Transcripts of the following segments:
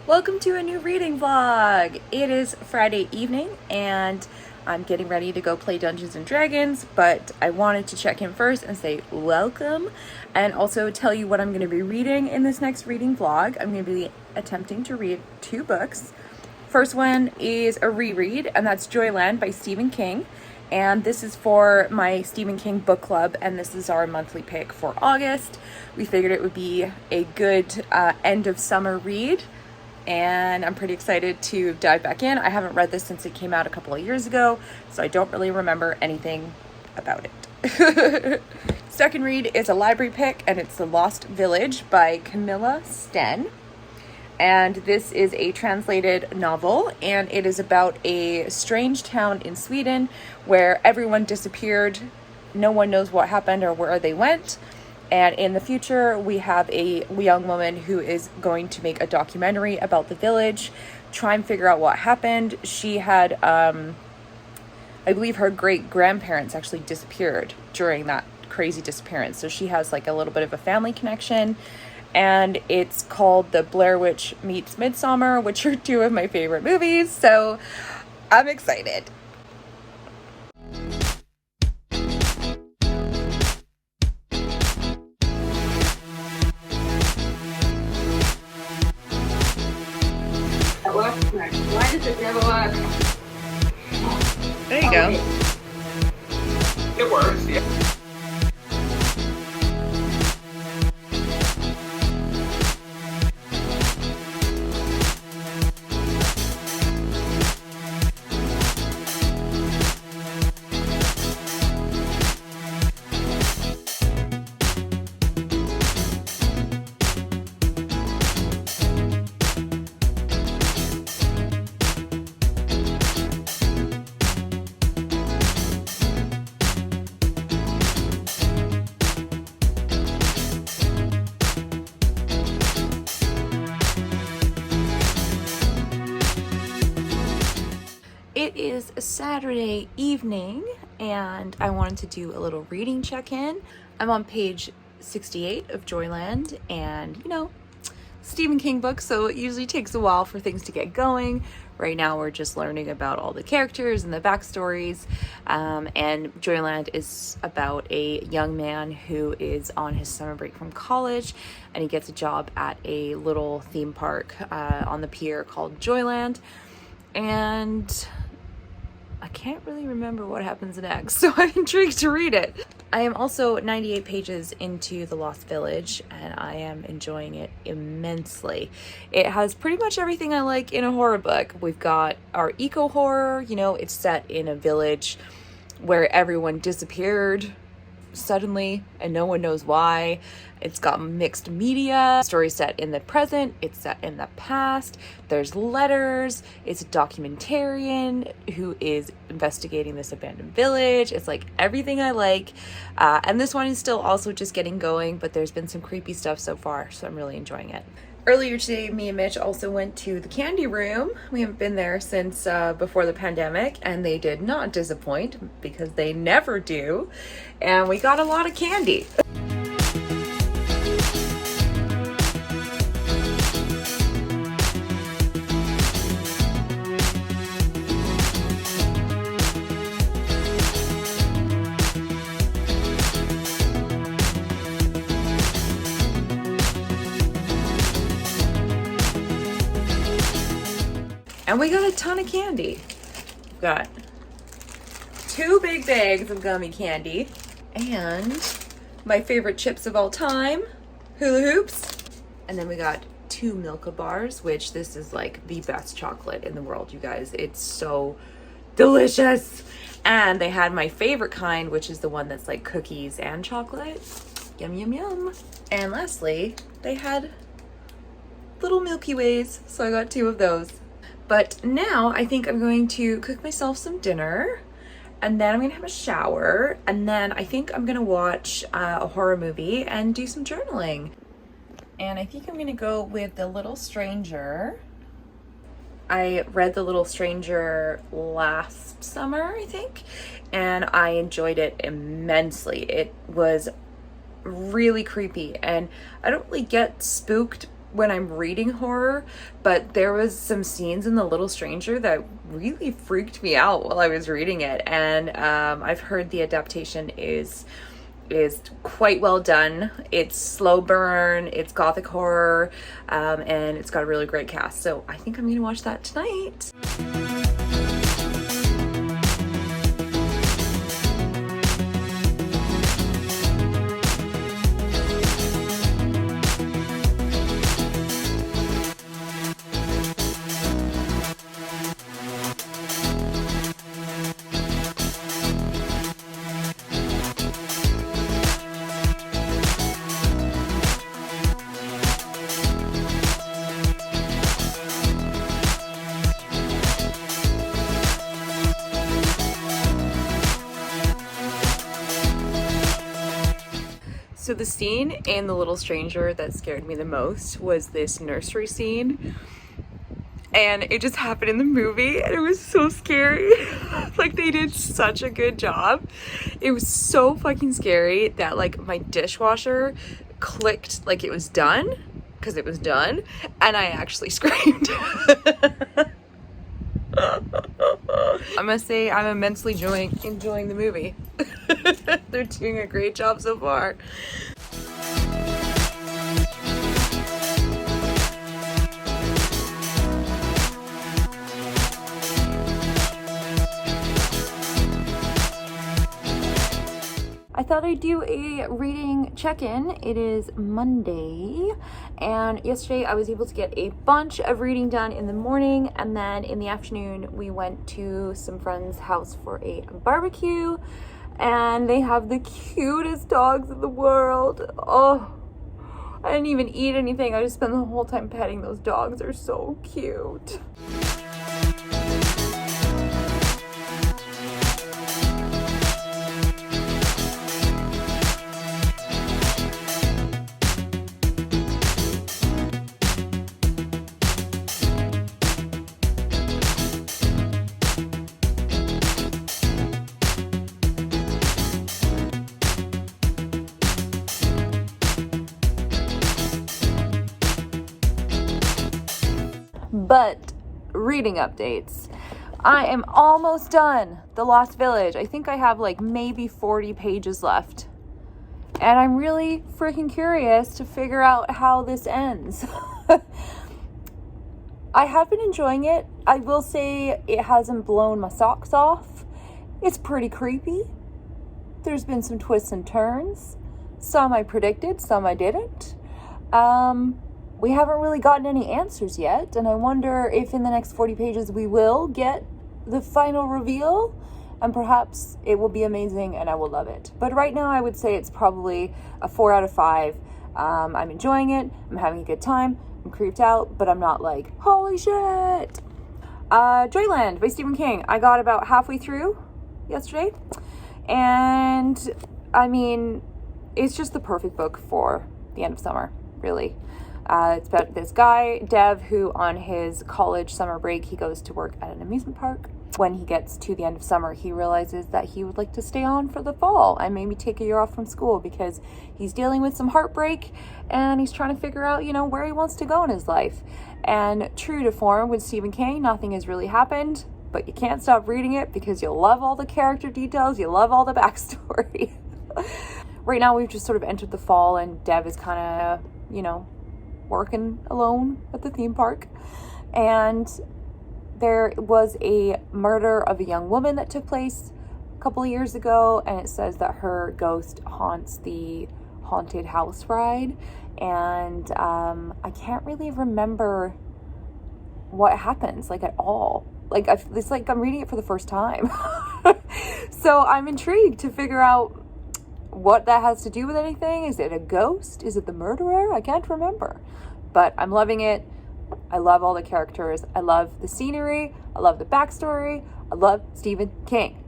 Welcome to a new reading vlog. It is Friday evening and I'm getting ready to go play Dungeons and Dragons, but I wanted to check in first and say welcome and also tell you what I'm going to be reading in this next reading vlog. I'm going to be attempting to read two books. First one is a reread, and that's Joyland by Stephen King. And this is for my Stephen King book club, and this is our monthly pick for August. We figured it would be a good end of summer read, and I'm pretty excited to dive back in. I haven't read this since it came out a couple of years ago, so I don't really remember anything about it. Second read is a library pick, and it's The Lost Village by Camilla Sten. And this is a translated novel, and it is about a strange town in Sweden where everyone disappeared. No one knows what happened or where they went. And in the future, we have a young woman who is going to make a documentary about the village, try and figure out what happened. She had, I believe her great-grandparents actually disappeared during that crazy disappearance. So she has like a little bit of a family connection. And it's called The Blair Witch Meets Midsommar, which are two of my favorite movies, so I'm excited. That works? No. Why does it never work? There you go. It works, yeah. It is a Saturday evening, and I wanted to do a little reading check-in. I'm on page 68 of Joyland, and Stephen King book, so it usually takes a while for things to get going. Right now we're just learning about all the characters and the backstories, and Joyland is about a young man who is on his summer break from college, and he gets a job at a little theme park on the pier called Joyland, and I can't really remember what happens next, so I'm intrigued to read it. I am also 98 pages into The Lost Village, and I am enjoying it immensely. It has pretty much everything I like in a horror book. We've got our eco-horror, it's set in a village where everyone disappeared suddenly and no one knows why. It's got mixed media. Story set in the present, it's set in the past, there's letters, it's a documentarian who is investigating this abandoned village. It's like everything I like, and this one is still also just getting going, but there's been some creepy stuff so far, so I'm really enjoying it. Earlier today, me and Mitch also went to the candy room. We haven't been there since before the pandemic, and they did not disappoint because they never do. And we got a lot of candy. And we got a ton of candy. We've got 2 big bags of gummy candy and my favorite chips of all time, hula hoops. And then we got 2 Milka bars, which this is like the best chocolate in the world, you guys. It's so delicious. And they had my favorite kind, which is the one that's like cookies and chocolate. Yum, yum, yum. And lastly, they had little Milky Ways, so I got 2 of those. But now I think I'm going to cook myself some dinner, and then I'm gonna have a shower, and then I think I'm gonna watch a horror movie and do some journaling. And I think I'm gonna go with The Little Stranger. I read The Little Stranger last summer, I think, and I enjoyed it immensely. It was really creepy, and I don't really get spooked when I'm reading horror, but there was some scenes in The Little Stranger that really freaked me out while I was reading it. And I've heard the adaptation is quite well done. It's slow burn, it's gothic horror, and it's got a really great cast. So I think I'm gonna watch that tonight. So the scene in The Little Stranger that scared me the most was this nursery scene. And it just happened in the movie and it was so scary. Like, they did such a good job. It was so fucking scary that like my dishwasher clicked like it was done, because it was done, and I actually screamed. I must say I'm immensely enjoying the movie. They're doing a great job so far. I thought I'd do a reading check-in. It is Monday, and yesterday I was able to get a bunch of reading done in the morning, and then in the afternoon we went to some friend's house for a barbecue, and they have the cutest dogs in the world. Oh, I didn't even eat anything. I just spent the whole time petting those dogs. They're so cute. But reading updates. I am almost done The Lost Village. I think I have like maybe 40 pages left. And I'm really freaking curious to figure out how this ends. I have been enjoying it. I will say it hasn't blown my socks off. It's pretty creepy. There's been some twists and turns. Some I predicted, some I didn't. We haven't really gotten any answers yet, and I wonder if in the next 40 pages we will get the final reveal, and perhaps it will be amazing and I will love it. But right now I would say it's probably a 4 out of 5. I'm enjoying it, I'm having a good time, I'm creeped out, but I'm not like, holy shit! Joyland by Stephen King. I got about halfway through yesterday, and I mean, it's just the perfect book for the end of summer, really. It's about this guy, Dev, who on his college summer break, he goes to work at an amusement park. When he gets to the end of summer, he realizes that he would like to stay on for the fall and maybe take a year off from school because he's dealing with some heartbreak and he's trying to figure out, where he wants to go in his life. And true to form with Stephen King, nothing has really happened, but you can't stop reading it because you love all the character details, you love all the backstory. Right now, we've just sort of entered the fall and Dev is kind of, working alone at the theme park, and there was a murder of a young woman that took place a couple of years ago, and it says that her ghost haunts the haunted house ride, and I can't really remember what happens at all. It's like I'm reading it for the first time. So I'm intrigued to figure out what that has to do with anything. Is it a ghost? Is it the murderer? I can't remember. But I'm loving it. I love all the characters. I love the scenery. I love the backstory. I love Stephen King.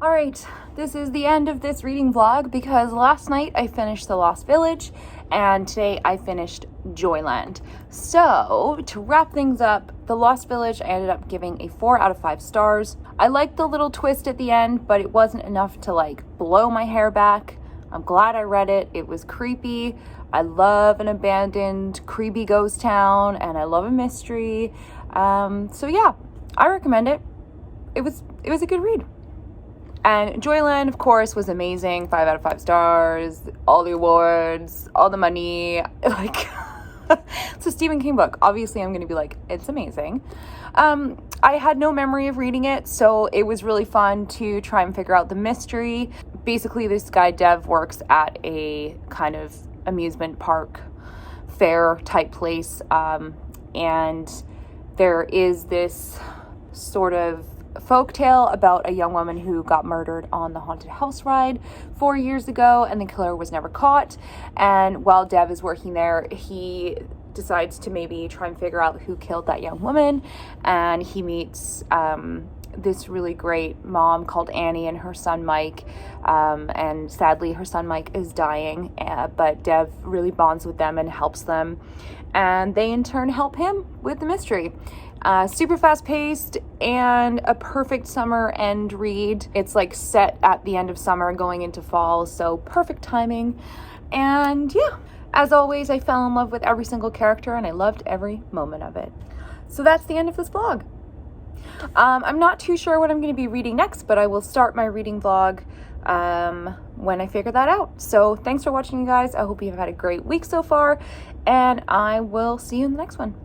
All right, this is the end of this reading vlog because last night I finished The Lost Village and today I finished Joyland. So to wrap things up, The Lost Village I ended up giving a 4 out of 5 stars. I liked the little twist at the end, but it wasn't enough to blow my hair back. I'm glad I read it. It was creepy. I love an abandoned, creepy ghost town, and I love a mystery. So yeah, I recommend it. It was a good read. And Joyland, of course, was amazing. 5 out of 5 stars, all the awards, all the money. Like, it's a Stephen King book. Obviously, I'm going to be like, it's amazing. I had no memory of reading it, so it was really fun to try and figure out the mystery. Basically, this guy, Dev, works at a kind of amusement park fair type place. And there is this sort of folktale about a young woman who got murdered on the haunted house ride 4 years ago, and the killer was never caught. And while Dev is working there, he decides to maybe try and figure out who killed that young woman, and he meets this really great mom called Annie and her son Mike, and sadly her son Mike is dying, but Dev really bonds with them and helps them, and they in turn help him with the mystery. Super fast paced and a perfect summer end read. It's like set at the end of summer going into fall, so perfect timing. And yeah, as always, I fell in love with every single character and I loved every moment of it. So that's the end of this vlog. I'm not too sure what I'm going to be reading next, but I will start my reading vlog when I figure that out. So thanks for watching, you guys. I hope you've had a great week so far, and I will see you in the next one.